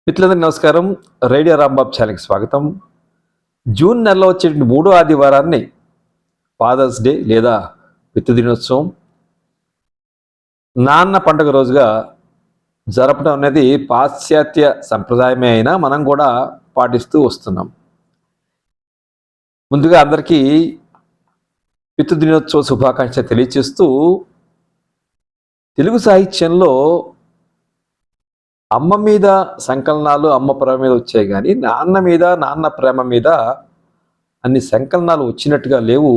మిత్రులందరికీ నమస్కారం. రేడియో రాంబాబు ఛానల్కి స్వాగతం. జూన్ నెలలో వచ్చే మూడో ఆదివారాన్ని ఫాదర్స్ డే లేదా పితృ దినోత్సవం, నాన్న పండుగ రోజుగా జరపడం అనేది పాశ్చాత్య సంప్రదాయమే అయినా మనం కూడా పాటిస్తూ వస్తున్నాం. ముందుగా అందరికీ పితృ దినోత్సవ శుభాకాంక్షలు తెలియచేస్తూ, తెలుగు సాహిత్యంలో అమ్మ మీద సంకలనాలు అమ్మ ప్రేమ మీద వచ్చాయి, కానీ నాన్న మీద నాన్న ప్రేమ మీద అన్ని సంకలనాలు వచ్చినట్టుగా లేవు.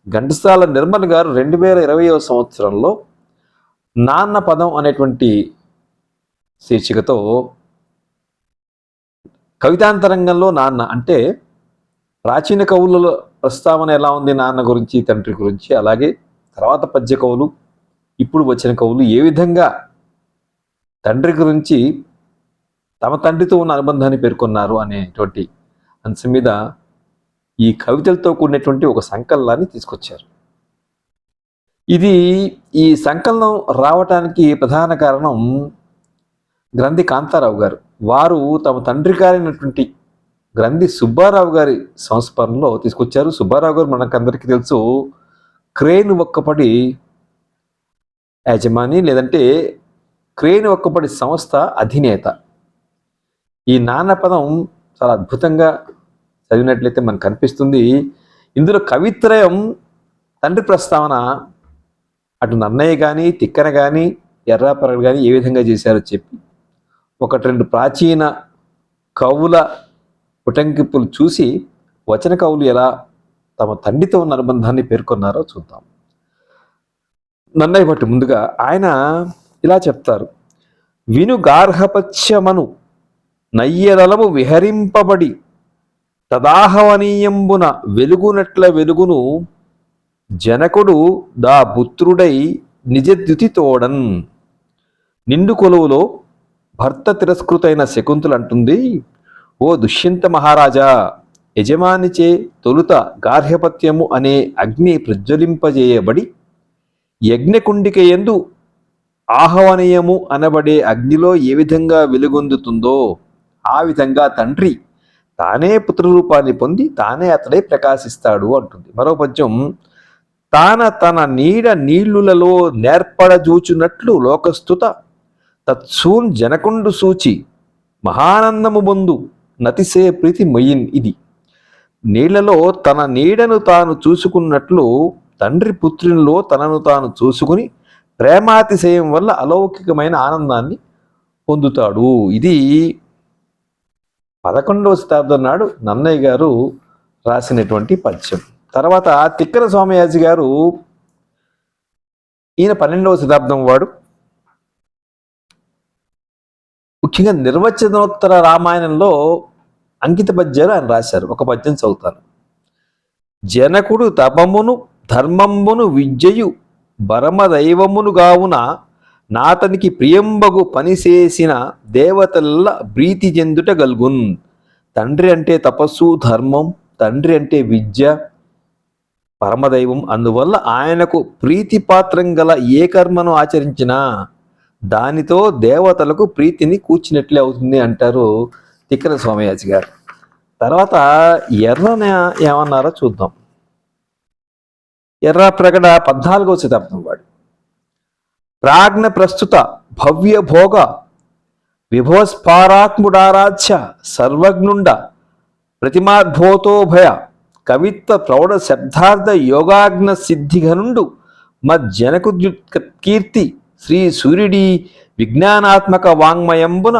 ఘంటసాల నిర్మల్ గారు 2020వ సంవత్సరంలో నాన్న పదం అనేటువంటి శీర్షికతో కవితాంతరంగంలో నాన్న అంటే ప్రాచీన కవుల ప్రస్తావన ఎలా ఉంది నాన్న గురించి, తండ్రి గురించి, అలాగే తర్వాత పద్య కవులు, ఇప్పుడు వచ్చిన కవులు ఏ విధంగా తండ్రి గురించి తమ తండ్రితో ఉన్న అనుబంధాన్ని పేర్కొన్నారు అనేటువంటి అంశం మీద ఈ కవితలతో కూడినటువంటి ఒక సంకలనాన్ని తీసుకొచ్చారు. ఈ సంకలనం రావటానికి ప్రధాన కారణం గ్రంథి కాంతారావు గారు. వారు తమ తండ్రి గారైనటువంటి గ్రంథి సుబ్బారావు గారి సంస్మరణలో తీసుకొచ్చారు. సుబ్బారావు గారు మనకందరికీ తెలుసు, క్రేన్ ఒక్కపడి యజమాని, లేదంటే క్రేన్ ఒక్కపడి సంస్థ అధినేత. ఈ నాన్న పదం చాలా అద్భుతంగా చదివినట్లయితే మనకు కనిపిస్తుంది. ఇందులో కవిత్రయం తండ్రి ప్రస్తావన అటు నన్నయ్య కానీ, తిక్కన కానీ, ఎర్రాపరగ కానీ ఏ విధంగా చేశారో చెప్పి ఒకటి రెండు ప్రాచీన కవుల ఉటంకింపులు చూసి వచన కవులు ఎలా తమ తండ్రితో ఉన్న అనుబంధాన్ని పేర్కొన్నారో చూద్దాం. నన్నయ్య భట్టు ముందుగా ఆయన ఇలా చెప్తారు: విను గార్హపత్యమను నయ్యదలము విహరింపబడి తదాహవనీయంబున వెలుగునట్ల వెలుగును జనకుడు దా పుత్రుడై నిజద్యుతి తోడన్. నిండు కొలువులో భర్త తిరస్కృతైన శకుంతల అంటుంది, ఓ దుష్యంత మహారాజా, యజమానిచే తొలుత గార్హపత్యము అనే అగ్ని ప్రజ్వలింపజేయబడి యజ్ఞకుండికయందు ఆహ్వనీయము అనబడే అగ్నిలో ఏ విధంగా వెలుగొందుతుందో ఆ విధంగా తండ్రి తానే పుత్రరూపాన్ని పొంది తానే అతడే ప్రకాశిస్తాడు అంటుంది. మరో పద్యం, తన నీడ నీళ్లులలో నేర్పడజూచున్నట్లు లోకస్తుత తత్సూన్ జనకుండు సూచి మహానందము బొందు నతిసే ప్రీతి మొయిన్. ఇది నీళ్లలో తన నీడను తాను చూసుకున్నట్లు తండ్రి పుత్రునిలో తనను తాను చూసుకుని ప్రేమాతిశయం వల్ల అలౌకికమైన ఆనందాన్ని పొందుతాడు. ఇది 11వ శతాబ్దం నాడు నన్నయ్య గారు రాసినటువంటి పద్యం. తర్వాత తిక్కన సోమయాజి గారు, ఈయన 12వ శతాబ్దం వాడు. ముఖ్యంగా నిర్వచనోత్తర రామాయణంలో అంకిత పద్యాలు ఆయన రాశారు. ఒక పద్యం చదువుతాను. జనకుడు తపమును ధర్మంబును విద్యయు బరమదైవమును గావున నాతనికి ప్రియంబగు పనిచేసిన దేవతల్ల ప్రీతి చెందుట గల్గున్. తండ్రి అంటే తపస్సు, ధర్మం, తండ్రి అంటే విద్య, పరమదైవం. అందువల్ల ఆయనకు ప్రీతిపాత్రం గల ఏ కర్మను ఆచరించినా దానితో దేవతలకు ప్రీతిని కూర్చున్నట్లే అవుతుంది అంటారు తిక్కన సోమయాజి గారు. తర్వాత ఎర్రన ఏమన్నారో చూద్దాం. ఎర్రాప్రగడ 14వ శతాబ్దం వాడు. ప్రాజ్ఞ ప్రస్తుత భవ్య భోగ విభవస్పారాత్ముడారాధ్య సర్వజ్ఞుండ ప్రతిమాద్భోతోభయ కవిత్వ ప్రౌఢ శబ్దార్థ యోగాగ్న సిద్ధిఘనుండు మజ్జనకు కీర్తి శ్రీ సూర్యుడి విజ్ఞానాత్మక వాంగ్మయంబున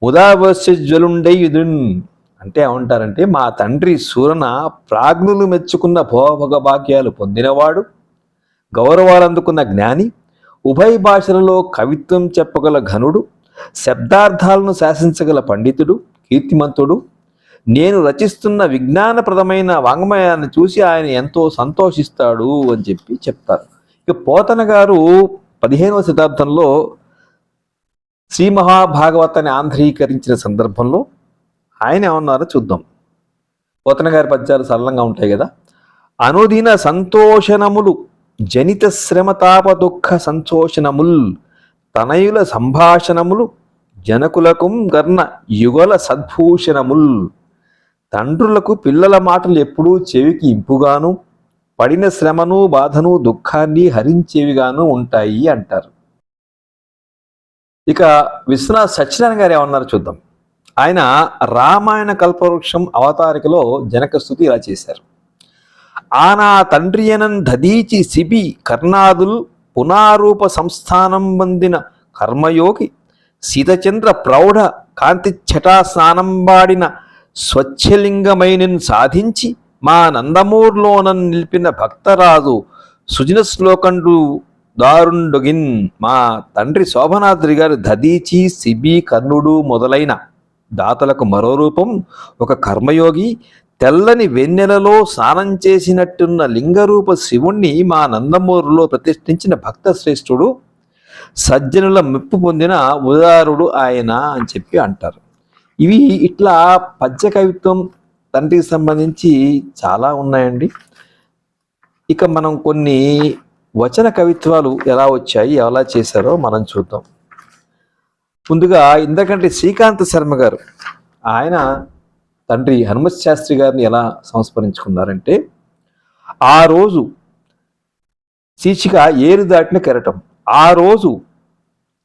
ఉదావస్యజ్వలుండై యుదున్. అంటే ఏమంటారంటే, మా తండ్రి సూరన ప్రాజ్ఞులు మెచ్చుకున్న భోగ భాగ్యాలు పొందినవాడు, గౌరవాలు అందుకున్న జ్ఞాని, ఉభయ భాషలలో కవిత్వం చెప్పగల ఘనుడు, శబ్దార్థాలను శాసించగల పండితుడు, కీర్తిమంతుడు. నేను రచిస్తున్న విజ్ఞానప్రదమైన వాంగ్మయాన్ని చూసి ఆయన ఎంతో సంతోషిస్తాడు అని చెప్పి చెప్తారు. ఇక పోతన గారు 15వ శతాబ్దంలో శ్రీ మహాభాగవతాన్ని ఆంధ్రీకరించిన సందర్భంలో ఆయన ఏమన్నారో చూద్దాం. పోతన గారి పద్యాలు సరళంగా ఉంటాయి కదా. అనుదిన సంతోషణములు జనిత శ్రమతాప దుఃఖ సంతోషణముల్ తనయుల సంభాషణములు జనకులకు గర్ణ యుగల సద్భూషణముల్. తండ్రులకు పిల్లల మాటలు ఎప్పుడూ చెవికి ఇంపుగాను, పడిన శ్రమను బాధను దుఃఖాన్ని హరించేవిగాను ఉంటాయి అంటారు. ఇక విశ్వనాథ్ సత్యనారాయణ గారు ఏమన్నారు చూద్దాం. ఆయన రామాయణ కల్పవృక్షం అవతారికలో జనకస్తుతి ఇలా చేశారు. ఆనా తండ్రియనన్ దదీచి సిబి కర్ణాదుల్ పునారూప సంస్థానం పొందిన కర్మయోగి సీతచంద్ర ప్రౌఢ కాంతి ఛటా స్నానంబాడిన స్వచ్ఛలింగమైనన్ సాధించి మా నందమూర్లోనన్ నిలిపిన భక్తరాజు సుజన శ్లోకండు దారుండొగిన్. మా తండ్రి శోభనాద్రి గారు దదీచి సిబి కర్ణుడు మొదలైన దాతలకు మరో రూపం ఒక కర్మయోగి తెల్లని వెన్నెలలో స్నానం చేసినట్టున్న లింగరూప శివుణ్ణి మా నందమూరులో ప్రతిష్ఠించిన భక్త శ్రేష్ఠుడు, సజ్జనుల మెప్పు పొందిన ఉదారుడు ఆయన అని చెప్పి అంటారు. ఇవి ఇట్లా పద్య కవిత్వం తండ్రికి సంబంధించి చాలా ఉన్నాయండి. ఇక మనం కొన్ని వచన కవిత్వాలు ఎలా వచ్చాయి, ఎలా చేశారో మనం చూద్దాం. ముందుగా ఇందకంటే శ్రీకాంత శర్మ గారు, ఆయన తండ్రి హనుమత్ శాస్త్రి గారిని ఎలా సంస్మరించుకున్నారంటే, ఆ రోజు శీర్షిక ఏరు దాటిన కెరటం. ఆ రోజు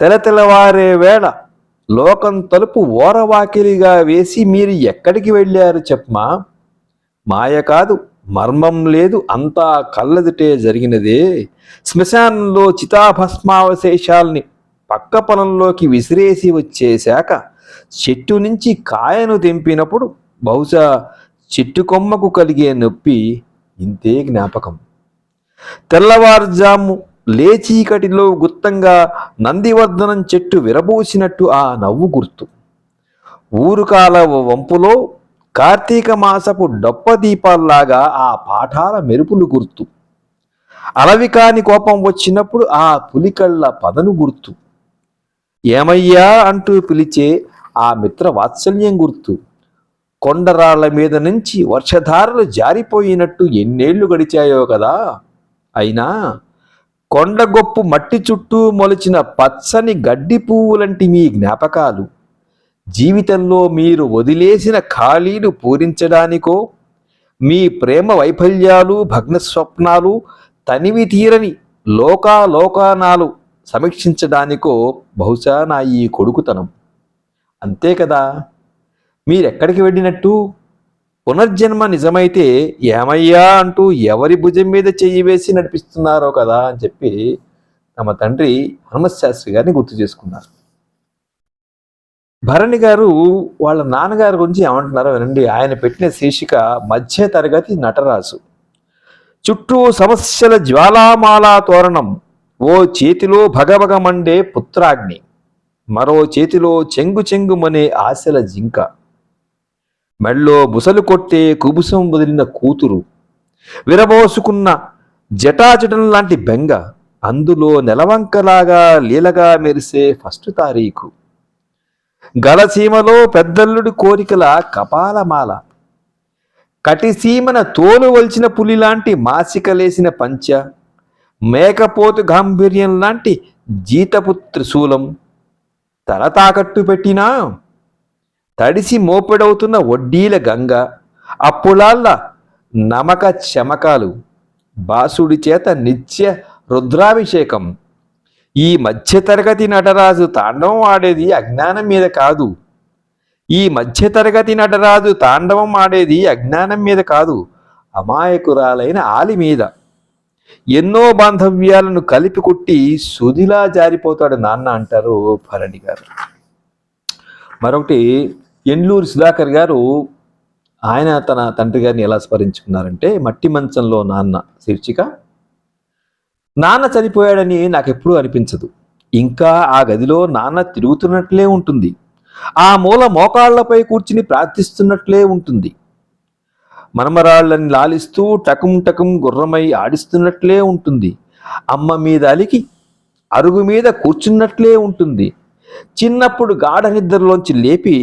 తెల్లవారే వేళ లోకం తలుపు ఓరవాకిలిగా వేసి మీరు ఎక్కడికి వెళ్ళారు చెప్పమా? మాయ కాదు, మర్మం లేదు, అంతా కళ్ళెదుటే జరిగినదే. శ్మశానంలో చితాభస్మావశేషాల్ని పక్క పొలంలోకి విసిరేసి వచ్చేశాక చెట్టు నుంచి కాయను తెంపినప్పుడు బహుశా చెట్టు కొమ్మకు కలిగే నొప్పి ఇంతే జ్ఞాపకం. తెల్లవారుజాము లేచీకటిలో గుత్తంగా నందివర్ధనం చెట్టు విరబూసినట్టు ఆ నవ్వు గుర్తు. ఊరుకాల వంపులో కార్తీక మాసపు డొప్ప దీపాల్లాగా ఆ పాఠాల మెరుపులు గుర్తు. అలవికాని కోపం వచ్చినప్పుడు ఆ పులికళ్ళ పదను గుర్తు. ఏమయ్యా అంటూ పిలిచే ఆ మిత్ర వాత్సల్యం గుర్తు. కొండరాళ్ల మీద నుంచి వర్షధారలు జారిపోయినట్టు ఎన్నేళ్లు గడిచాయో కదా. అయినా కొండగొప్పు మట్టి చుట్టూ మొలిచిన పచ్చని గడ్డి పువ్వులంటి మీ జ్ఞాపకాలు జీవితంలో మీరు వదిలేసిన ఖాళీలు పూరించడానికో, మీ ప్రేమ వైఫల్యాలు భగ్న స్వప్నాలు తనివి తీరని లోకానాలు సమీక్షించడానికో బహుశా నా ఈ కొడుకుతనం. అంతే కదా. మీరెక్కడికి వెళ్ళినట్టు? పునర్జన్మ నిజమైతే ఏమయ్యా అంటూ ఎవరి భుజం మీద చెయ్యి వేసి నడిపిస్తున్నారో కదా అని చెప్పి తమ తండ్రి హనుమత్ శాస్త్రి గారిని గుర్తు చేసుకున్నారు. భరణి గారు వాళ్ళ నాన్నగారి గురించి ఏమంటున్నారో వినండి. ఆయన పెట్టిన శీర్షిక మధ్య తరగతి నటరాజు. చుట్టూ సమస్యల జ్వాలామాలా తోరణం. ఓ చేతిలో భగభగమండే పుత్రాగ్ని, మరో చేతిలో చెంగుమనే ఆశల జింక, మెళ్ళో బుసలు కొట్టే కుబుసం వదిలిన కూతురు, విరబోసుకున్న జటాజటం లాంటి బెంగ, అందులో నెలవంకలాగా లీలగా మెరిసే ఫస్ట్ తారీఖు, గలసీమలో పెద్దల్లుడి కోరికల కపాలమాల, కటిసీమన తోలు వల్చిన పులిలాంటి మాసికలేసిన పంచ, మేకపోతు గాంభీర్యం లాంటి జీతపు త్రిశూలం, తల తాకట్టు పెట్టినా తడిసి మోపెడవుతున్న వడ్డీల గంగ, అప్పులాళ్ళ నమక చమకాలు, బాసుడి చేత నిత్య రుద్రాభిషేకం. ఈ మధ్యతరగతి నటరాజు తాండవం ఆడేది అజ్ఞానం మీద కాదు. అజ్ఞానం మీద కాదు, అమాయకురాలైన ఆలి మీద. ఎన్నో బాంధవ్యాలను కలిపి కొట్టి సుదిలా జారిపోతాడు నాన్న అంటారు భరణి గారు. మరొకటి ఎండ్లూరి సుధాకర్ గారు, ఆయన తన తండ్రి గారిని ఎలా స్మరించుకున్నారంటే, మట్టి మంచంలో నాన్న శీర్షిక. నాన్న చనిపోయాడని నాకెప్పుడూ అనిపించదు. ఇంకా ఆ గదిలో నాన్న తిరుగుతున్నట్లే ఉంటుంది. ఆ మూల మోకాళ్లపై కూర్చుని ప్రార్థిస్తున్నట్లే ఉంటుంది. మనమరాళ్ళని లాలిస్తూ టకుం గుర్రమై ఆడిస్తున్నట్లే ఉంటుంది. అమ్మ మీద అలికి అరుగు మీద కూర్చున్నట్లే ఉంటుంది. చిన్నప్పుడు గాఢ నిద్రలోంచి లేపి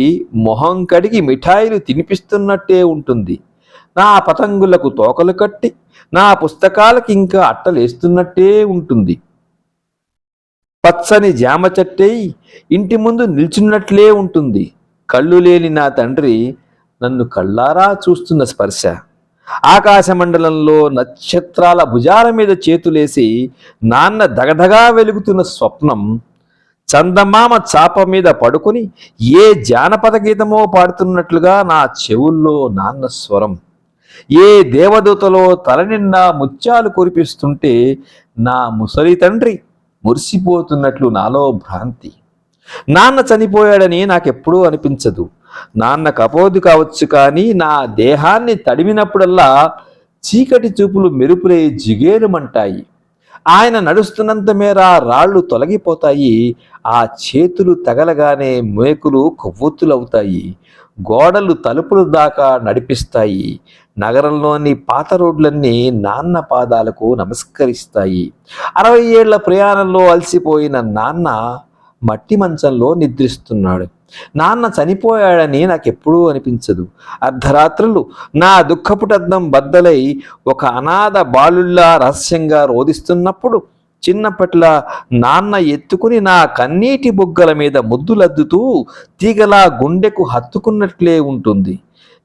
మొహం కడిగి మిఠాయిలు తినిపిస్తున్నట్టే ఉంటుంది. నా పతంగులకు తోకలు కట్టి నా పుస్తకాలకి ఇంకా అట్టలేస్తున్నట్టే ఉంటుంది. పచ్చని జామ చెట్టై ఇంటి ముందు నిల్చున్నట్లే ఉంటుంది. కళ్ళు లేని నా తండ్రి నన్ను కళ్ళారా చూస్తున్న స్పర్శ. ఆకాశమండలంలో నక్షత్రాల భుజాల మీద చేతులేసి నాన్న దగదగా వెలుగుతున్న స్వప్నం. చందమామ చాప మీద పడుకుని ఏ జానపద గీతమో పాడుతున్నట్లుగా నా చెవుల్లో నాన్న స్వరం. ఏ దేవదూతలో తలనిండా ముత్యాలు కురిపిస్తుంటే నా ముసలి తండ్రి మురిసిపోతున్నట్లు నాలో భ్రాంతి. నాన్న చనిపోయాడని నాకెప్పుడూ అనిపించదు. నాన్న కపోదు కావచ్చు, కానీ నా దేహాన్ని తడిమినప్పుడల్లా చీకటి చూపులు మెరుపులై జిగేరుమంటాయి. ఆయన నడుస్తున్నంత మేర రాళ్ళు తొలగిపోతాయి. ఆ చేతులు తగలగానే మేకులు కొవ్వొత్తులవుతాయి. గోడలు తలుపుల దాకా నడిపిస్తాయి. నగరంలోని పాత రోడ్లన్నీ నాన్న పాదాలకు నమస్కరిస్తాయి. 60 ఏళ్ల ప్రయాణంలో అలసిపోయిన నాన్న మట్టి మంచంలో నిద్రిస్తున్నాడు. నాన్న చనిపోయాడని నాకెప్పుడూ అనిపించదు. అర్ధరాత్రులు నా దుఃఖపుటద్దం బద్దలై ఒక అనాథ బాలుల్లా రహస్యంగా రోదిస్తున్నప్పుడు చిన్నప్పట్ల నాన్న ఎత్తుకుని నా కన్నీటి బుగ్గల మీద ముద్దులద్దుతూ తీగలా గుండెకు హత్తుకున్నట్లే ఉంటుంది.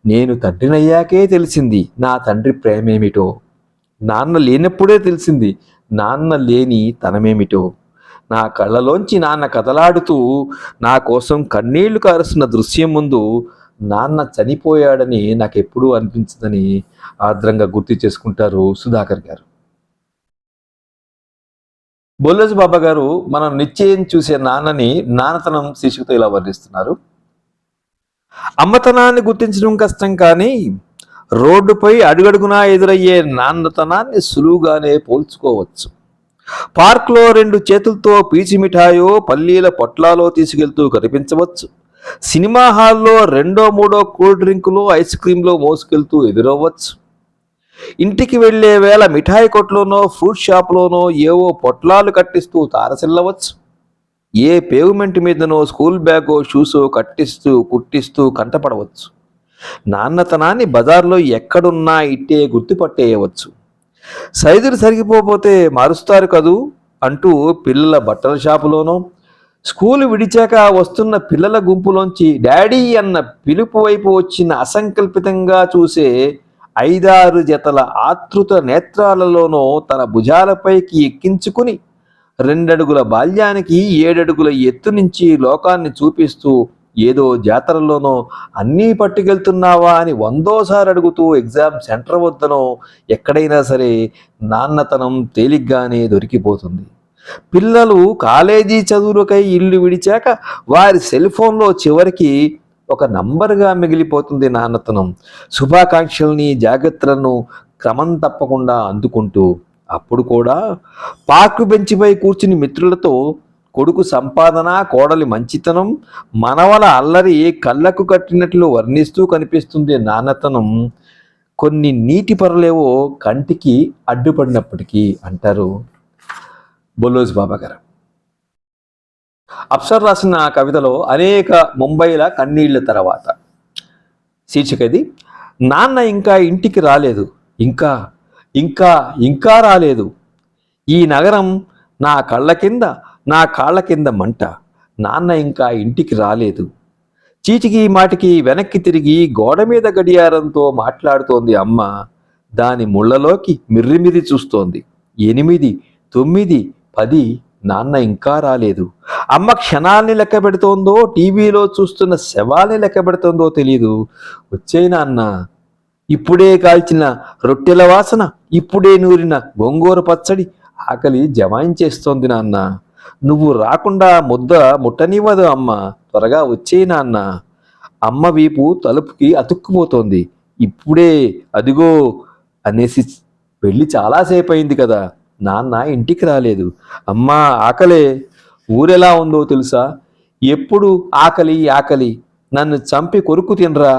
నేను తండ్రినయ్యాకే తెలిసింది నా తండ్రి ప్రేమేమిటో. నాన్న లేనప్పుడే తెలిసింది నాన్న లేని తనమేమిటో. నా కళ్ళలోంచి నాన్న కదలాడుతూ నా కోసం కన్నీళ్లు కారుస్తున్న దృశ్యం ముందు నాన్న చనిపోయాడని నాకెప్పుడూ అనిపించదని ఆర్ద్రంగా గుర్తు చేసుకుంటారు సుధాకర్ గారు. బొల్లోజు బాబా గారు మనం నిశ్చయం చూసే నాన్నని నాన్నతనం శీర్షికతో ఇలా వర్ణిస్తున్నారు. అమ్మతనాన్ని గుర్తించడం కష్టం, కానీ రోడ్డుపై అడుగడుగునా ఎదురయ్యే నాన్నతనాన్ని సులువుగానే పోల్చుకోవచ్చు. పార్క్లో 2 చేతులతో పీచి మిఠాయో పల్లీల పొట్లాలో తీసుకెళ్తూ కనిపించవచ్చు. సినిమా హాల్లో 2, 3 కూల్ డ్రింకులో ఐస్ క్రీంలో మోసుకెళ్తూ ఎదురవ్వచ్చు. ఇంటికి వెళ్లే వేళ మిఠాయి కొట్లోనో ఫ్రూట్ షాప్లోనో ఏవో పొట్లాలు కట్టిస్తూ తారసిల్లవచ్చు. ఏ పేవ్మెంట్ మీదనో స్కూల్ బ్యాగో షూసో కట్టిస్తూ కుట్టిస్తూ కంటపడవచ్చు. నాన్నతనాన్ని బజార్లో ఎక్కడున్నా ఇట్టే గుర్తుపట్టేయవచ్చు. సైజులు సరిగిపోతే మారుస్తారు కదూ అంటూ పిల్లల బట్టల షాపులోనో, స్కూలు విడిచాక వస్తున్న పిల్లల గుంపులోంచి డాడీ అన్న పిలుపు వైపు వచ్చిన అసంకల్పితంగా చూసే 5-6 జతల ఆతృత నేత్రాలలోనో తన భుజాలపైకి ఎక్కించుకుని 2 అడుగుల బాల్యానికి 7 అడుగుల ఎత్తు నుంచి లోకాన్ని చూపిస్తూ ఏదో జాతరలోనో అన్నీ పట్టుకెళ్తున్నావా అని 100సారి అడుగుతూ ఎగ్జామ్ సెంటర్ వద్దనో ఎక్కడైనా సరే నాన్నతనం తేలిగ్గానే దొరికిపోతుంది. పిల్లలు కాలేజీ చదువులకై ఇల్లు విడిచాక వారి సెల్ ఫోన్లో చివరికి ఒక నంబర్గా మిగిలిపోతుంది నాన్నతనం. శుభాకాంక్షల్ని జాగ్రత్తలను క్రమం తప్పకుండా అందుకుంటూ, అప్పుడు కూడా పార్కు బెంచిపై కూర్చుని మిత్రులతో కొడుకు సంపాదన, కోడలి మంచితనం, మనవల అల్లరి కళ్ళకు కట్టినట్లు వర్ణిస్తూ కనిపిస్తుంది నాన్నతనం. కొన్ని నీటి పొరలేవో కంటికి అడ్డుపడినప్పటికీ అంటారు బొల్లోజు బాబా గారు. అప్సర్ రాసిన కవితలో అనేక ముంబైల కన్నీళ్ల తర్వాత శీర్షిక ఇది. నాన్న ఇంకా ఇంటికి రాలేదు, ఇంకా ఇంకా ఇంకా రాలేదు. ఈ నగరం నా కాళ్ళ కింద మంట. నాన్న ఇంకా ఇంటికి రాలేదు. చీటికి మాటికి వెనక్కి తిరిగి గోడ మీద గడియారంతో మాట్లాడుతోంది అమ్మ. దాని ముళ్ళలోకి మిర్రిమిరి చూస్తోంది. 8, 9, 10. నాన్న ఇంకా రాలేదు. అమ్మ క్షణాల్ని లెక్క పెడుతోందో, టీవీలో చూస్తున్న శవాల్ని లెక్క పెడుతోందో తెలియదు. వచ్చేయి నాన్న. ఇప్పుడే కాల్చిన రొట్టెల వాసన, ఇప్పుడే నూరిన గోంగూర పచ్చడి ఆకలి జమాయించేస్తోంది నాన్న. నువ్వు రాకుండా ముద్ద ముట్టనివ్వదు అమ్మ. త్వరగా వచ్చేయి నాన్న. అమ్మ వీపు తలుపుకి అతుక్కుపోతోంది. ఇప్పుడే, అదిగో అనేసి వెళ్ళి చాలాసేపు అయింది కదా. నాన్న ఇంటికి రాలేదు. అమ్మా ఆకలే. ఊరెలా ఉందో తెలుసా? ఎప్పుడు ఆకలి ఆకలి, నన్ను చంపి కొరుకు తినరా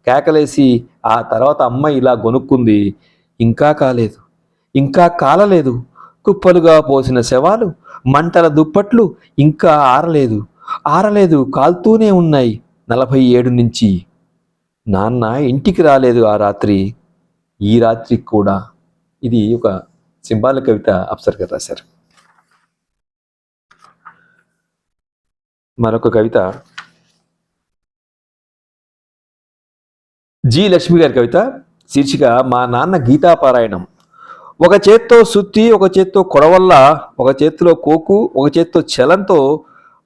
కేకలేసి ఆ తర్వాత అమ్మ ఇలా గొనుక్కుంది. ఇంకా కాలేదు, ఇంకా కాలలేదు. కుప్పలుగా పోసిన శవాలు, మంటల దుప్పట్లు ఇంకా ఆరలేదు, కాల్తూనే ఉన్నాయి 47 నుంచి. నాన్న ఇంటికి రాలేదు ఆ రాత్రి, ఈ రాత్రికి కూడా. ఇది ఒక సింబాలిక్ కవిత అప్సర్ గారు రాశారు. మరొక కవిత జి లక్ష్మి గారి కవిత. శీర్షిక మా నాన్న గీతాపారాయణం. ఒక చేత్తో సుత్తి, ఒక చేత్తో కొడవల్ల, ఒక చేతిలో కోకు, ఒక చేత్తో చలంతో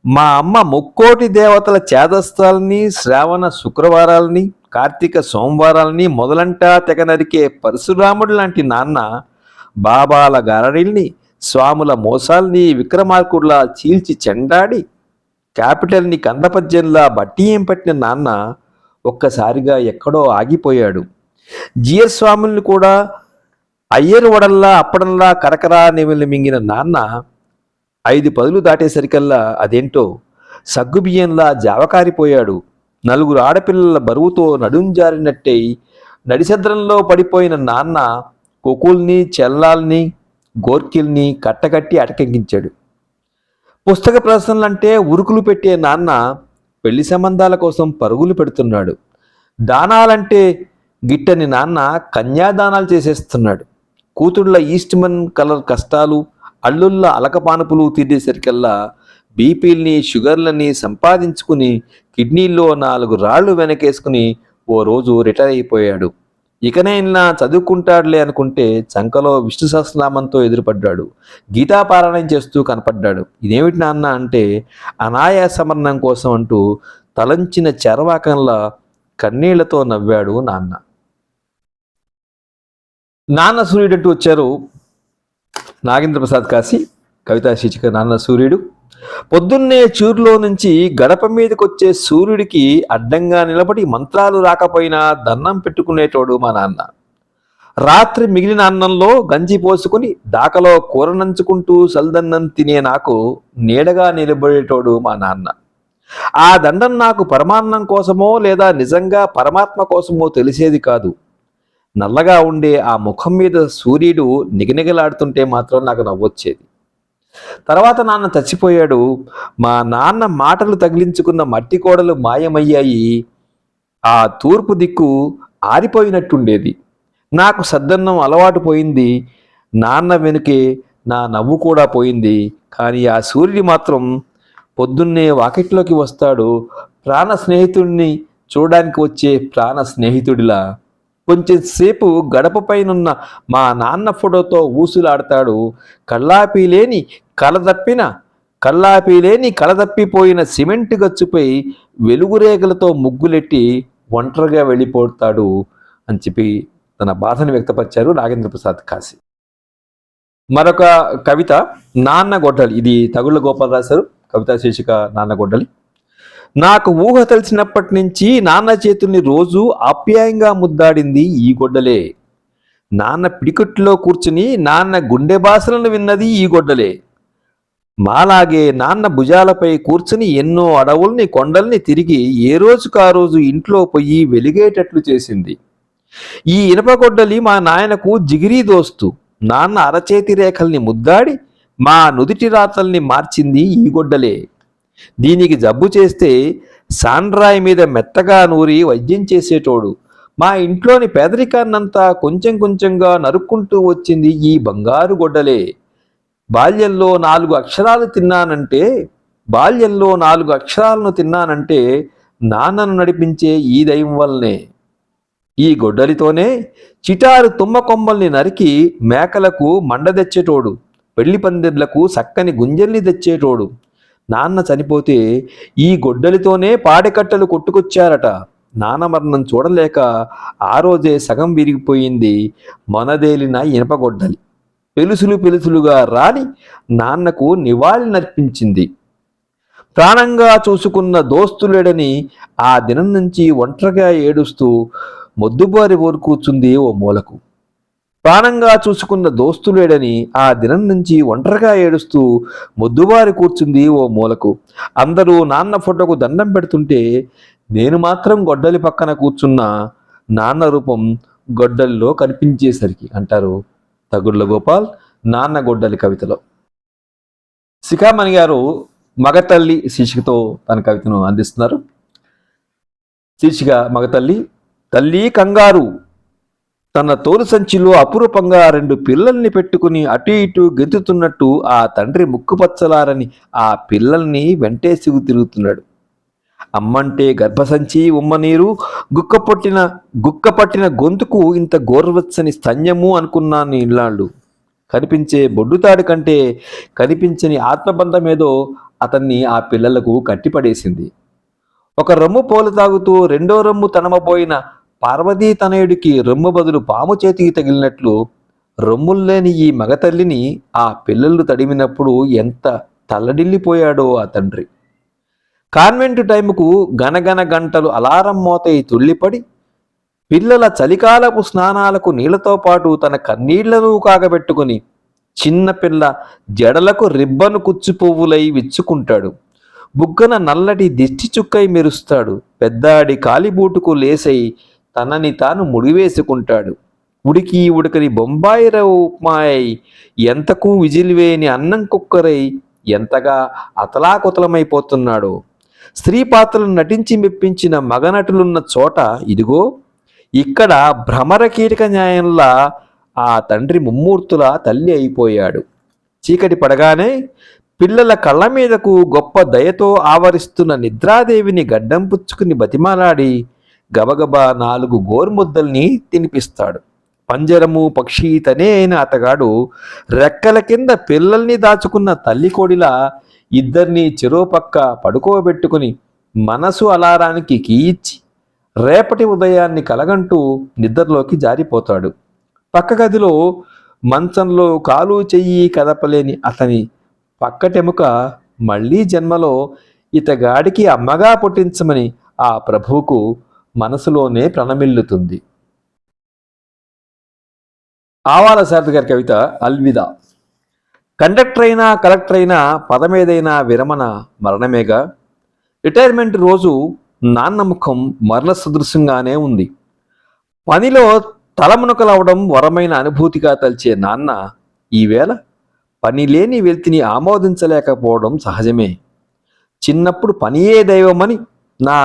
మా అమ్మ ముక్కోటి దేవతల చేదస్తాలని, శ్రావణ శుక్రవారాలని, కార్తీక సోమవారాలని మొదలంటా తెగ నరికే పరశురాముడు లాంటి నాన్న బాబాల గారడీల్ని, స్వాముల మోసాల్ని విక్రమార్కుడిలా చీల్చి చెండాడి క్యాపిటల్ని కందపద్యంలా బట్టి ఏం పట్టిన నాన్న ఒక్కసారిగా ఎక్కడో ఆగిపోయాడు. జిఎస్ స్వాముల్ని కూడా అయ్యరు వడల్లా అప్పడంలా కరకరా నెమిలి మింగిన నాన్న 5 పదులు దాటేసరికల్లా అదేంటో సగ్గుబియ్యంలా జావకారిపోయాడు. 4 ఆడపిల్లల బరువుతో నడుంజారినట్టే నడిసద్రంలో పడిపోయిన నాన్న కొకుల్ని, చెల్లాల్ని, గోర్కిల్ని కట్టకట్టి అటకెక్కించాడు. పుస్తక ప్రదర్శనలంటే ఉరుకులు పెట్టే నాన్న పెళ్లి సంబంధాల కోసం పరుగులు పెడుతున్నాడు. దానాలంటే గిట్టని నాన్న కన్యాదానాలు చేసేస్తున్నాడు. కూతుళ్ళ ఈస్ట్మన్ కలర్ కష్టాలు, అల్లుళ్ళ అలకపానుపులు తీరేసరికల్లా బీపీల్ని, షుగర్లని సంపాదించుకుని కిడ్నీల్లో 4 రాళ్లు వెనకేసుకుని ఓ రోజు రిటైర్ అయిపోయాడు. ఇకనైనా చదువుకుంటాడులే అనుకుంటే చంకలో విష్ణు సహస్రనామంతో ఎదురుపడ్డాడు. గీతాపారాయణం చేస్తూ కనపడ్డాడు. ఇదేమిటి నాన్న అంటే అనాయాసమరణం కోసం అంటూ తలంచిన చరవాకంలా కన్నీళ్లతో నవ్వాడు నాన్న. నాన్న సూర్యుడు అంటూ వచ్చారు నాగేంద్ర ప్రసాద్ కాశీ. కవితా శీర్షిక నాన్న సూర్యుడు. పొద్దున్నే చూరులో నుంచి గడప మీదకొచ్చే సూర్యుడికి అడ్డంగా నిలబడి మంత్రాలు రాకపోయినా దండం పెట్టుకునేటోడు మా నాన్న. రాత్రి మిగిలిన అన్నంలో గంజి పోసుకుని దాకలో కూర నంచుకుంటూ సల్దన్నం తినే నాకు నీడగా నిలబడేటోడు మా నాన్న. ఆ దండం నాకు పరమాన్నం కోసమో లేదా నిజంగా పరమాత్మ కోసమో తెలిసేది కాదు. నల్లగా ఉండే ఆ ముఖం మీద సూర్యుడు నిగనిగలాడుతుంటే మాత్రం నాకు నవ్వొచ్చేది. తర్వాత నాన్న చచ్చిపోయాడు. మా నాన్న మాటలు తగిలించుకున్న మట్టి కోడలు మాయమయ్యాయి. ఆ తూర్పు దిక్కు ఆరిపోయినట్టుండేది. నాకు సద్దన్నం అలవాటు పోయింది. నాన్న వెనుకే నా నవ్వు కూడా పోయింది. కానీ ఆ సూర్యుడు మాత్రం పొద్దున్నే వాకిట్లోకి వస్తాడు. ప్రాణ స్నేహితుడిని చూడడానికి వచ్చే ప్రాణ స్నేహితుడిలా కొంచెం సేపు గడపపైనున్న మా నాన్న ఫోటోతో ఊసులాడతాడు. కళ్ళాపి లేని కలదప్పిపోయిన సిమెంట్ గచ్చుపై వెలుగురేగలతో ముగ్గులెట్టి ఒంటరిగా వెళ్ళిపోతాడు అని చెప్పి తన బాధను వ్యక్తపరిచారు నాగేంద్ర ప్రసాద్ కాశీ. మరొక కవిత నాన్న గొడ్డలి. ఇది తగుళ్ళ గోపాల్ రాశారు. కవితా శీర్షిక నాన్న గొడ్డలి. నాకు ఊహ తెలిసినప్పటి నుంచి నాన్న చేతుల్ని రోజు ఆప్యాయంగా ముద్దాడింది ఈ గొడ్డలే. నాన్న పిడికట్లో కూర్చుని నాన్న గుండె బాసలను విన్నది ఈ గొడ్డలే. మాలాగే నాన్న భుజాలపై కూర్చుని ఎన్నో అడవుల్ని, కొండల్ని తిరిగి ఏ రోజుకు ఆ రోజు ఇంట్లో పొయ్యి వెలిగేటట్లు చేసింది ఈ ఇనపగొడ్డలి. మా నాయనకు జిగిరీ దోస్తు. నాన్న అరచేతి రేఖల్ని ముద్దాడి మా నుదిటి రాతల్ని మార్చింది ఈ గొడ్డలే. దీనికి జబ్బు చేస్తే సాండ్రాయి మీద మెత్తగా నూరి వైద్యం చేసేటోడు. మా ఇంట్లోని పేదరికాన్నంతా కొంచెం కొంచెంగా నరుక్కుంటూ వచ్చింది ఈ బంగారు గొడ్డలే. బాల్యంలో 4 అక్షరాలను తిన్నానంటే నాన్నను నడిపించే ఈ దైవం వల్లనే. ఈ గొడ్డలితోనే చిటారు తుమ్మ కొమ్మల్ని నరికి మేకలకు మండ తెచ్చేటోడు. పెళ్లి పందిర్లకు చక్కని గుంజల్ని తెచ్చేటోడు. నాన్న చనిపోతే ఈ గొడ్డలితోనే పాడెకట్టలు కొట్టుకొచ్చారట. నాన్న మరణం చూడలేక ఆ రోజే సగం విరిగిపోయింది మొనదేలిన ఇనపగొడ్డలి. పెలుసులుగా రాని నాన్నకు నివాళి నర్పించింది. ప్రాణంగా చూసుకున్న దోస్తులేడని ఆ దినం నుంచి ఒంటరిగా ఏడుస్తూ మొద్దుబారి ఊరు కూర్చుంది ఓ మూలకు. ప్రాణంగా చూసుకున్న దోస్తులేడని ఆ దినం నుంచి ఒంటరిగా ఏడుస్తూ మొద్దుబారి కూర్చుంది ఓ మూలకు. అందరూ నాన్న ఫోటోకు దండం పెడుతుంటే నేను మాత్రం గొడ్డలి పక్కన కూర్చున్న నాన్న రూపం గొడ్డలిలో కనిపించేసరికి అంటారు తగుళ్ళ గోపాల్ నాన్న గొడ్డలి కవితలో. శిఖామణి గారు మగతల్లి శీర్షికతో తన కవితను అందిస్తున్నారు. శీర్షిక మగతల్లి. తల్లి కంగారు తన తోలు సంచిలో అపురూపంగా 2 పిల్లల్ని పెట్టుకుని అటు ఇటు గెంతుతున్నట్టు ఆ తండ్రి ముక్కుపచ్చలారని ఆ పిల్లల్ని వెంటేసి తిరుగుతున్నాడు. అమ్మంటే గర్భసంచి ఉమ్మనీరు, గుక్కపట్టిన గొంతుకు ఇంత గోర్వెచ్చని స్తన్యము అనుకున్నాను ఇన్నాళ్ళు. కనిపించే బొడ్డుతాడు కంటే కనిపించని ఆత్మబంధమేదో అతన్ని ఆ పిల్లలకు కట్టిపడేసింది. ఒక రొమ్ము పోలు తాగుతూ రెండో రొమ్ము తనమబోయిన పార్వతీ తనయుడికి రొమ్ము బదులు పాము చేతికి తగిలినట్లు రొమ్ముల్లేని ఈ మగతల్లిని ఆ పిల్లలు తడిమినప్పుడు ఎంత తల్లడిల్లిపోయాడో ఆ తండ్రి. కాన్వెంటు టైముకు గనగన గంటలు అలారం మోతై తుళ్ళిపడి పిల్లల చలికాలపు స్నానాలకు నీళ్లతో పాటు తన కన్నీళ్లను కాగబెట్టుకుని చిన్నపిల్ల జడలకు రిబ్బను కుచ్చు పువ్వులై విచ్చుకుంటాడు. బుగ్గన నల్లటి దిష్టి చుక్కై మెరుస్తాడు. పెద్దాడి కాలిబూటుకు లేసై తనని తాను ముడివేసుకుంటాడు. ఉడకని బొంబాయి రవ్వ ఉప్మాయై ఎంతకు విజిల్వేని అన్నం కుక్కరై ఎంతగా అతలాకుతలమైపోతున్నాడో. స్త్రీ పాత్రలను నటించి మెప్పించిన మగనటులున్న చోట ఇదిగో ఇక్కడ భ్రమర కీటక న్యాయంలా ఆ తండ్రి ముమ్మూర్తుల తల్లి అయిపోయాడు. చీకటి పడగానే పిల్లల కళ్ళ మీదకు గొప్ప దయతో ఆవరిస్తున్న నిద్రాదేవిని గడ్డం పుచ్చుకుని బతిమాలాడి గబగబా 4 గోరుముద్దల్ని తినిపిస్తాడు. పంజరము పక్షి తనే అయిన అతగాడు రెక్కల కింద పిల్లల్ని దాచుకున్న తల్లి కోడిలా ఇద్దరిని చెరోపక్క పడుకోబెట్టుకుని మనసు అలారానికి కీయిచ్చి రేపటి ఉదయాన్ని కలగంటూ నిద్రలోకి జారిపోతాడు. పక్క గదిలో మంచంలో కాలు చెయ్యి కదపలేని అతని పక్కటెముక మళ్లీ జన్మలో ఇతగాడికి అమ్మగా పుట్టించమని ఆ ప్రభువుకు మనసులోనే ప్రణమిల్లుతుంది. ఆవాల శారద గారి కవిత అల్విదా. కండక్టర్ అయినా కలెక్టర్ అయినా పదమేదైనా విరమణ మరణమేగా. రిటైర్మెంట్ రోజు నాన్న ముఖం మరణ సదృశంగానే ఉంది. పనిలో తలమునకలవడం వరమైన అనుభూతిగా తలిచే నాన్న ఈవేళ పని లేని వెల్తిని ఆమోదించలేకపోవడం సహజమే. చిన్నప్పుడు పనియే దైవమని నా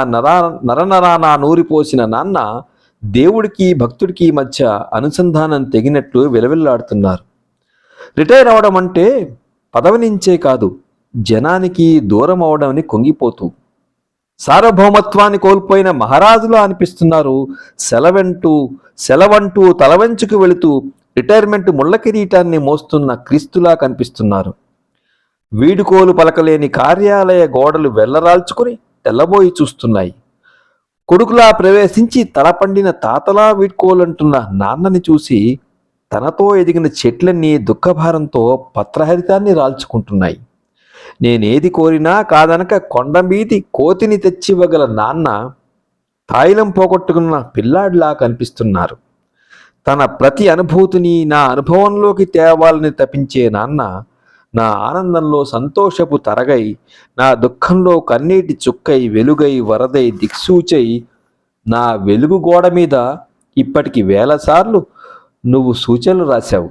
నరనరానా నూరిపోసిన నాన్న దేవుడికి భక్తుడికి మధ్య అనుసంధానం తెగినట్లు విలవిల్లాడుతున్నారు. రిటైర్ అవడం అంటే పదవి నుంచే కాదు, జనానికి దూరం అవడాన్ని కొంగిపోతూ సార్వభౌమత్వాన్ని కోల్పోయిన మహారాజులా అనిపిస్తున్నారు. సెలవంటూ తలవంచుకు వెళుతూ రిటైర్మెంట్ ముళ్ళ కిరీటాన్ని మోస్తున్న క్రీస్తులా కనిపిస్తున్నారు. వీడుకోలు పలకలేని కార్యాలయ గోడలు వెళ్లరాల్చుకుని తెల్లబోయి చూస్తున్నాయి. కొడుకులా ప్రవేశించి తలపండిన తాతలా వీడ్కోలంటున్న నాన్నని చూసి తనతో ఎదిగిన చెట్లన్నీ దుఃఖభారంతో పత్రహరితాన్ని రాల్చుకుంటున్నాయి. నేనేది కోరినా కాదనక కొండమీది కోతిని తెచ్చివ్వగల నాన్న తాయిలం పోగొట్టుకున్న పిల్లాడిలా కనిపిస్తున్నారు. తన ప్రతి అనుభూతిని నా అనుభవంలోకి తేవాలని తపించే నాన్న నా ఆనందంలో సంతోషపు తరగై, నా దుఃఖంలో కన్నీటి చుక్కై వెలుగై వరదై దిక్సూచై నా వెలుగు గోడ మీద ఇప్పటికి 1000 సార్లు నువ్వు సూచనలు రాశావు,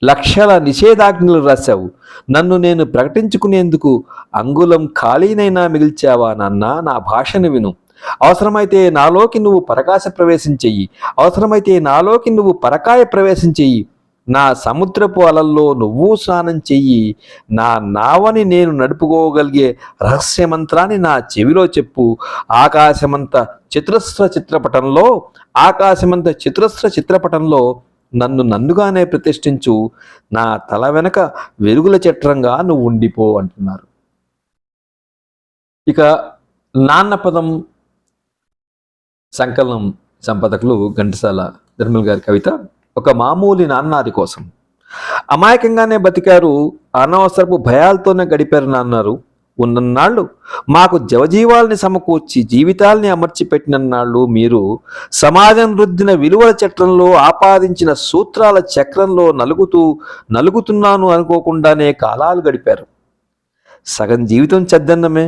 లక్షల నిషేధాజ్ఞలు రాశావు. నన్ను నేను ప్రకటించుకునేందుకు అంగుళం ఖాళీనైనా మిగిల్చావా నాన్న? నా భాషను విను. అవసరమైతే నాలోకి నువ్వు పరకాశ ప్రవేశం చెయ్యి. అవసరమైతే నాలోకి నువ్వు పరకాయ ప్రవేశం చెయ్యి. నా సముద్రపు అలల్లో నువ్వు స్నానం చెయ్యి. నా నావని నేను నడుపుకోగలిగే రహస్యమంత్రాన్ని నా చెవిలో చెప్పు. ఆకాశమంత చతురస్ర చిత్రపటంలో నన్నుగానే ప్రతిష్ఠించు. నా తల వెనక వెలుగుల చట్రంగా నువ్వు ఉండిపో అంటున్నారు. ఇక నాన్న పదం సంకలనం సంపాదకులు ఘంటసాల ధర్మల్ గారి కవిత ఒక మామూలు నాన్నాది కోసం. అమాయకంగానే బతికారు, అనవసరపు భయాలతోనే గడిపారు నాన్నారు. ఉన్నన్నాళ్ళు మాకు జవజీవాల్ని సమకూర్చి జీవితాల్ని అమర్చిపెట్టినన్నాళ్ళు మీరు సమాజం రుద్దిన విలువల చట్రంలో ఆపాదించిన సూత్రాల చక్రంలో నలుగుతున్నాను అనుకోకుండానే కాలాలు గడిపారు. సగం జీవితం చద్దన్నమే.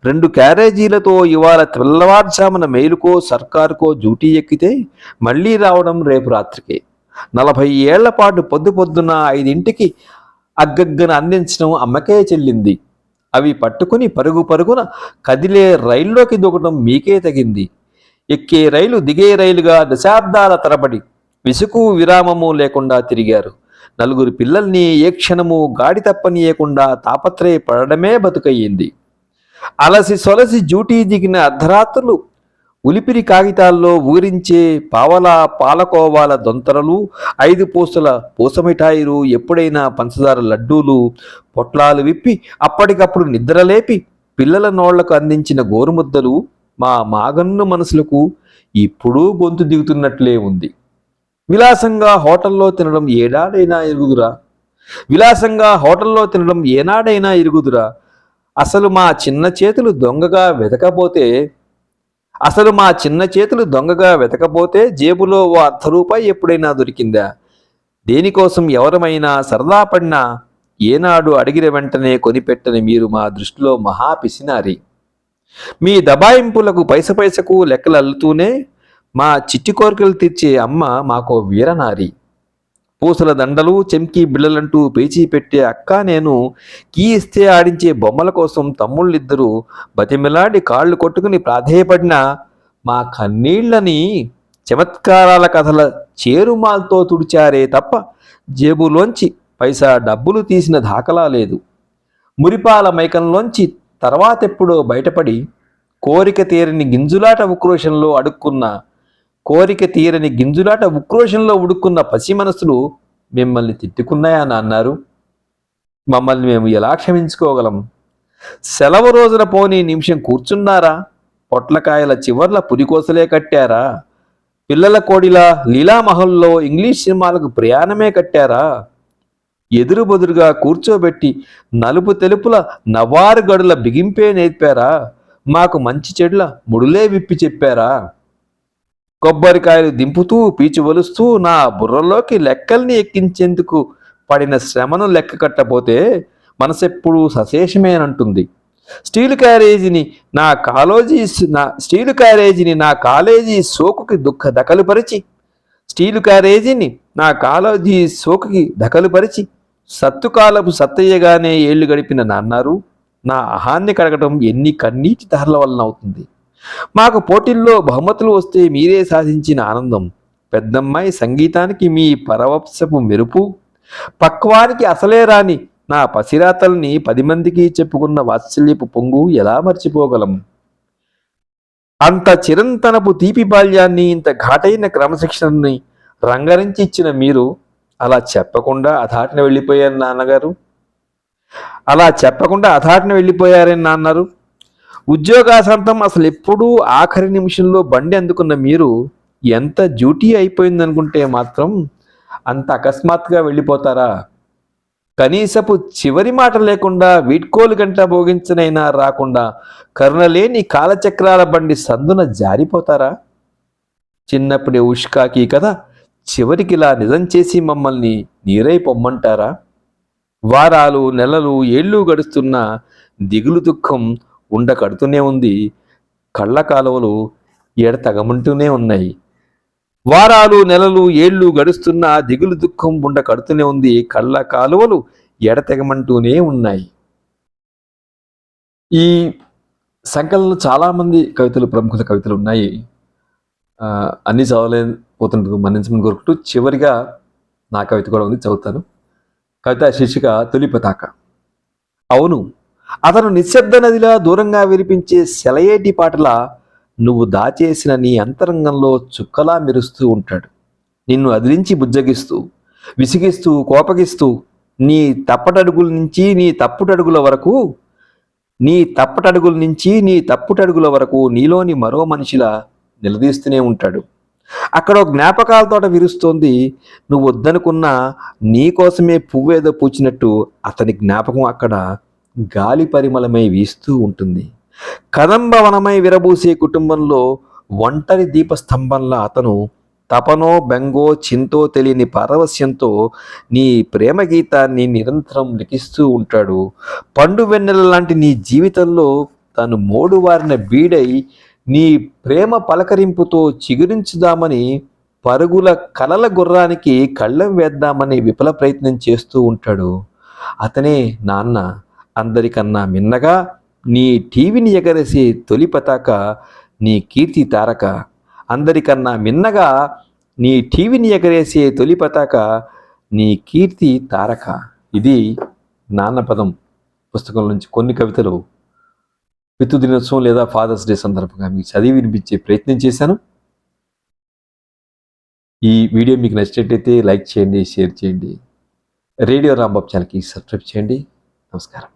2 క్యారేజీలతో ఇవాళ తెల్లవారుజామున మెయిలుకో సర్కారుకో డ్యూటీ ఎక్కితే మళ్లీ రావడం రేపు రాత్రికే. 40 ఏళ్ల పాటు పొద్దున 5ంటికి అగ్గగ్గన అందించడం అమ్మకే చెల్లింది. అవి పట్టుకుని పరుగున కదిలే రైల్లోకి దూకడం మీకే తగింది. ఎక్కే రైలు దిగే రైలుగా దశాబ్దాల తరబడి విసుగు విరామము లేకుండా తిరిగారు. నలుగురు పిల్లల్ని ఏ క్షణము గాడి తప్పనీయకుండా తాపత్రయపడడమే బతుకయ్యింది. అలసి సొలసి డ్యూటీ దిగిన అర్ధరాత్రులు ఉలిపిరి కాగితాల్లో ఊరించే పావలా పాలకోవాల దొంతరలు, 5 పూసల పూసమిఠాయిలు, ఎప్పుడైనా పంచదార లడ్డూలు, పొట్లాలు విప్పి అప్పటికప్పుడు నిద్రలేపి పిల్లల నోళ్లకు అందించిన గోరుముద్దలు మా మాగన్ను మనసులకు ఇప్పుడూ గొంతు దిగుతున్నట్లే ఉంది. విలాసంగా హోటల్లో తినడం ఏనాడైనా ఎరుగుదురా? విలాసంగా హోటల్లో తినడం ఏనాడైనా ఇరుగుదురా? అసలు మా చిన్న చేతులు దొంగగా వెతకపోతే జేబులో ఓ ₹1 ఎప్పుడైనా దొరికిందా? దేనికోసం ఎవరమైనా సరదా పడినా ఏనాడు అడిగిన వెంటనే కొనిపెట్టని మీరు మా దృష్టిలో మహా పిసినారి. మీ దబాయింపులకు పైసకు లెక్కలు అల్లుతూనే మా చిట్టి కోరికలు తీర్చే అమ్మ మాకో వీరనారి. పూసల దండలు, చెంకీ బిళ్ళలంటూ పేచీ పెట్టే అక్క నేను కీ ఇస్తే ఆడించే బొమ్మల కోసం తమ్ముళ్ళిద్దరూ బతిమిలాడి కాళ్ళు కొట్టుకుని ప్రాధేయపడినా మా కన్నీళ్లని చమత్కారాల కథల చేరుమాల్తో తుడిచారే తప్ప జేబులోంచి పైసా డబ్బులు తీసిన దాఖలా లేదు. మురిపాల మైకంలోంచి తర్వాతెప్పుడో బయటపడి కోరిక తీరని గింజులాట ఉక్రోషంలో ఉడుక్కున్న పసి మనసులు మిమ్మల్ని తిట్టుకున్నాయా నాన్నారు? మమ్మల్ని మేము ఎలా క్షమించుకోగలం? సెలవు రోజున పోనీ నిమిషం కూర్చున్నారా? పొట్లకాయల చివర్ల పురికోసలే కట్టారా? పిల్లల కోడిలా లీలామహల్లో ఇంగ్లీష్ సినిమాలకు ప్రయాణమే కట్టారా? ఎదురు బొదురుగా కూర్చోబెట్టి నలుపు తెలుపుల నవారు గడుల బిగింపే నేర్పారా? మాకు మంచి చెడ్ల ముడులే విప్పి చెప్పారా? కొబ్బరికాయలు దింపుతూ పీచు వలుస్తూ నా బుర్రలోకి లెక్కల్ని ఎక్కించేందుకు పడిన శ్రమను లెక్క కట్టపోతే మనసెప్పుడూ సశేషమేనంటుంది. స్టీలు క్యారేజీని నా కాలేజీ సోకుకి దకలుపరిచి సత్తుకాలపు సత్తయ్యగానే ఏళ్లు గడిపిన నాన్నారు నా అహాన్ని కడగటం ఎన్ని కన్నీటి ధరల వలన అవుతుంది. మాకు పోటీల్లో బహుమతులు వస్తే మీరే సాధించిన ఆనందం, పెద్దమ్మాయి సంగీతానికి మీ పరవశపు మెరుపు, పక్వానికి అసలే రాని నా పసిరాతల్ని 10 మందికి చెప్పుకున్న వాత్సల్యపు పొంగు ఎలా మర్చిపోగలం? అంత చిరంతనపు తీపి బాల్యాన్ని, ఇంత ఘాటైన క్రమశిక్షణని రంగరించి ఇచ్చిన మీరు అలా చెప్పకుండా అధాటిన వెళ్ళిపోయారని నాన్నారు. ఉద్యోగాసంతం అసలు ఎప్పుడూ ఆఖరి నిమిషంలో బండి అందుకున్న మీరు ఎంత డ్యూటీ అయిపోయిందనుకుంటే మాత్రం అంత అకస్మాత్తుగా వెళ్ళిపోతారా? కనీసపు చివరి మాట లేకుండా వీడ్కోలు గంట భోగించనైనా రాకుండా కరుణలేని కాలచక్రాల బండి సందున జారిపోతారా? చిన్నప్పుడే ఉష్కాకి కదా చివరికిలా నిజం చేసి మమ్మల్ని నీరై పొమ్మంటారా? వారాలు, నెలలు, ఏళ్ళు గడుస్తున్నా దిగులు దుఃఖం ఉండకడుతూనే ఉంది. కళ్ళ కాలువలు ఎడతగమంటూనే ఉన్నాయి. వారాలు, నెలలు, ఏళ్ళు గడుస్తున్నా దిగులు దుఃఖం ఉండకడుతూనే ఉంది. కళ్ళ కాలువలు ఎడతెగమంటూనే ఉన్నాయి. ఈ సంకలనంలో చాలామంది ప్రముఖ కవితలు ఉన్నాయి. అన్నీ చదవలేకపోతున్నందుకు మన్నించమని కోరుకుంటూ చివరిగా నా కవిత కూడా ఉంది, చదువుతాను. కవిత శీర్షిక తొలి పతాక. అవును, అతను నిశ్శబ్ద నదిలా దూరంగా వినిపించే సెలయేటి పాటలా నువ్వు దాచేసిన నీ అంతరంగంలో చుక్కలా మెరుస్తూ ఉంటాడు. నిన్ను అదిలించి బుజ్జగిస్తూ, విసిగిస్తూ, కోపగిస్తూ నీ తప్పటడుగుల నుంచి నీ తప్పుటడుగుల వరకు నీలోని మరో మనిషిలా నిలదీస్తూనే ఉంటాడు. అక్కడో జ్ఞాపకాల తోట విరుస్తోంది. నువ్వు వద్దనుకున్నా నీకోసమే పువ్వేదో పూచినట్టు అతని జ్ఞాపకం అక్కడ గాలి పరిమళమై వీస్తూ ఉంటుంది. కదంబవనమై విరబూసే కుటుంబంలో ఒంటరి దీపస్తంభంలా అతను తపనో బెంగో చింతో తెలియని పారవస్యంతో నీ ప్రేమ గీతాన్ని నిరంతరం లిఖిస్తూ ఉంటాడు. పండు వెన్నెల లాంటి నీ జీవితంలో తను మోడువారిన బీడై నీ ప్రేమ పలకరింపుతో చిగురించుదామని పరుగుల కలల గుర్రానికి కళ్ళెం వేద్దామని విఫల ప్రయత్నం చేస్తూ ఉంటాడు. అతనే నాన్న. అందరికన్నా మిన్నగా నీ టీవీని ఎగరేసే తొలి పతాక, నీ కీర్తి తారక. అందరికన్నా మిన్నగా నీ టీవీని ఎగరేసే తొలి పతాక నీ కీర్తి తారక. ఇది నాన్న పదం పుస్తకం నుంచి కొన్ని కవితలు పితృ దినోత్సవం లేదా ఫాదర్స్ డే సందర్భంగా మీకు చదివి వినిపించే ప్రయత్నం చేశాను. ఈ వీడియో మీకు నచ్చినట్లయితే లైక్ చేయండి, షేర్ చేయండి. రేడియో రాంబాబు ఛానల్కి సబ్స్క్రైబ్ చేయండి. నమస్కారం.